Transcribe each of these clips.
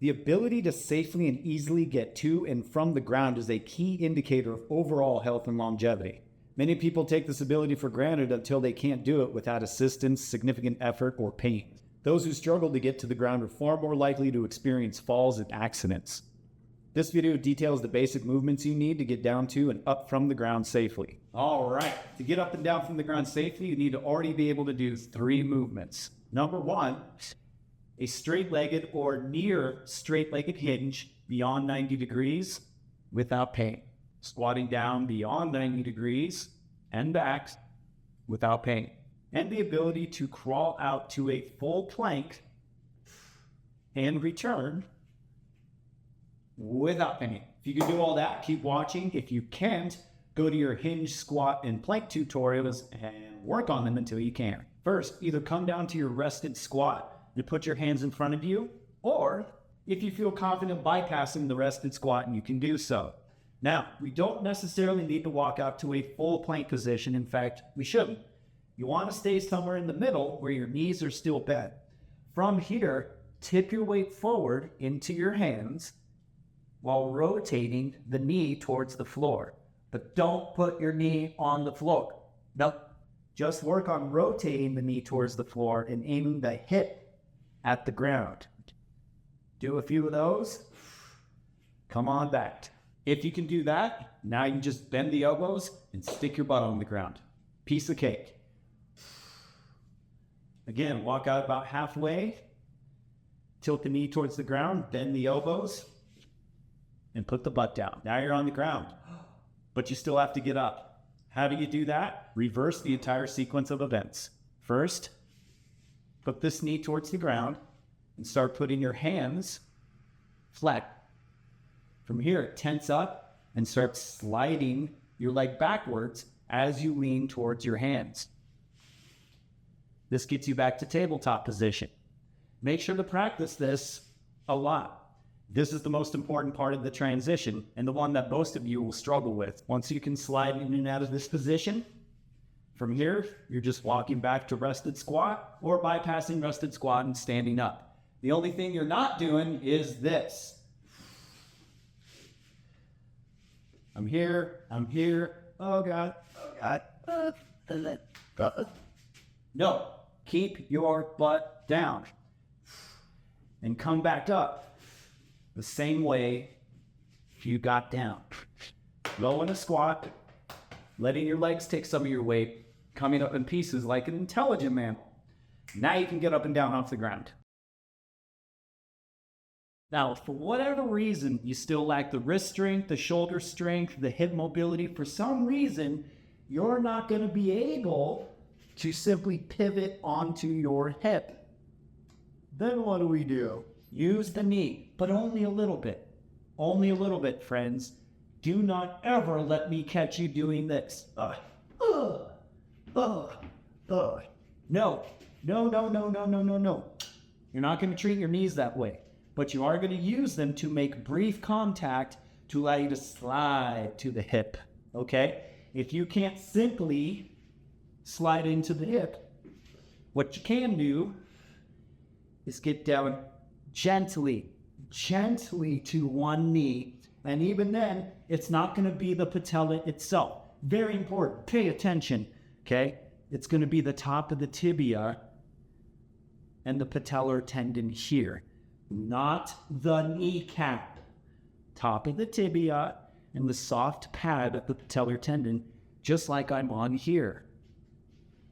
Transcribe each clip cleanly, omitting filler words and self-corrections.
The ability to safely and easily get to and from the ground is a key indicator of overall health and longevity. Many people take this ability for granted until they can't do it without assistance, significant effort, or pain. Those who struggle to get to the ground are far more likely to experience falls and accidents. This video details the basic movements you need to get down to and up from the ground safely. All right, to get up and down from the ground safely, you need to already be able to do 3 movements. Number 1, a straight-legged or near straight-legged hinge beyond 90 degrees without pain. Squatting down beyond 90 degrees and back without pain. And the ability to crawl out to a full plank and return without pain. If you can do all that, keep watching. If you can't, go to your hinge, squat, and plank tutorials and work on them until you can. First, either come down to your rested squat and put your hands in front of you, or if you feel confident bypassing the rested squat, and you can do so. Now, we don't necessarily need to walk out to a full plank position. In fact, we shouldn't. You want to stay somewhere in the middle where your knees are still bent. From here, tip your weight forward into your hands while rotating the knee towards the floor. But don't put your knee on the floor. No, just work on rotating the knee towards the floor and aiming the hip at the ground. Do a few of those. Come on back. If you can do that, now you can just bend the elbows and stick your butt on the ground. Piece of cake. Again, walk out about halfway, tilt the knee towards the ground, bend the elbows, and put the butt down. Now you're on the ground, but you still have to get up. How do you do that? Reverse the entire sequence of events. First, put this knee towards the ground and start putting your hands flat. From here, tense up and start sliding your leg backwards as you lean towards your hands. This gets you back to tabletop position. Make sure to practice this a lot. This is the most important part of the transition and the one that most of you will struggle with. Once you can slide in and out of this position, from here, you're just walking back to rested squat or bypassing rested squat and standing up. The only thing you're not doing is this. I'm here, oh God, No, keep your butt down and come back up the same way you got down. Low in a squat, letting your legs take some of your weight, coming up in pieces like an intelligent man. Now you can get up and down off the ground. Now, for whatever reason, you still lack the wrist strength, the shoulder strength, the hip mobility, for some reason, you're not going to be able to simply pivot onto your hip. Then what do we do? Use the knee, but only a little bit. Only a little bit, friends. Do not ever let me catch you doing this. No. No. You're not going to treat your knees that way, but you are going to use them to make brief contact to allow you to slide to the hip, okay? If you can't simply slide into the hip, what you can do is get down gently to one knee. And even then, it's not going to be the patella itself. Very important. Pay attention, okay? It's going to be the top of the tibia and the patellar tendon here, not the kneecap. Top of the tibia and the soft pad of the patellar tendon, just like I'm on here.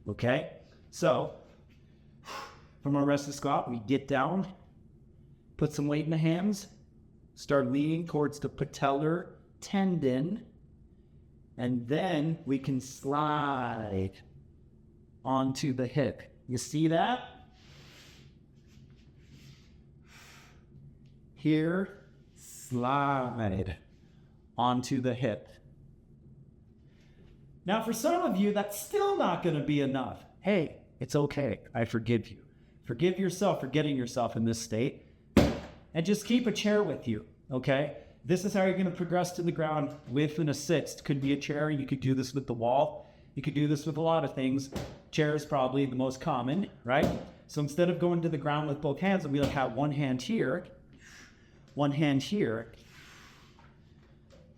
Okay? So, from our rested squat, we get down, put some weight in the hands, start leaning towards the patellar tendon, and then we can slide onto the hip. You see that? Here, slide onto the hip. Now, for some of you, that's still not going to be enough. Hey, it's okay. I forgive you. Forgive yourself for getting yourself in this state. And just keep a chair with you, okay? This is how you're going to progress to the ground with an assist. Could be a chair. You could do this with the wall. You could do this with a lot of things. Chair is probably the most common, right? So instead of going to the ground with both hands, we have one hand here, one hand here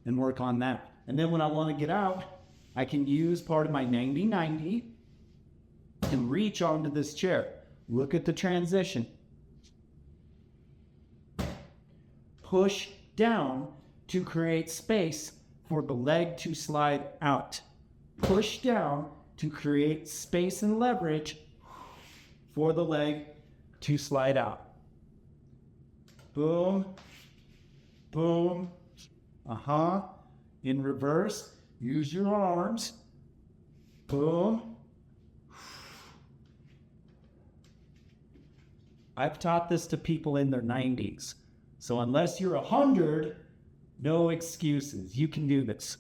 and work on that. And then when I want to get out, I can use part of my 90-90 and reach onto this chair. Look at the transition. Push down to create space for the leg to slide out. Push down to create space and leverage for the leg to slide out. Boom, boom, in reverse, use your arms. Boom. I've taught this to people in their 90s. So unless you're 100, no excuses. You can do this.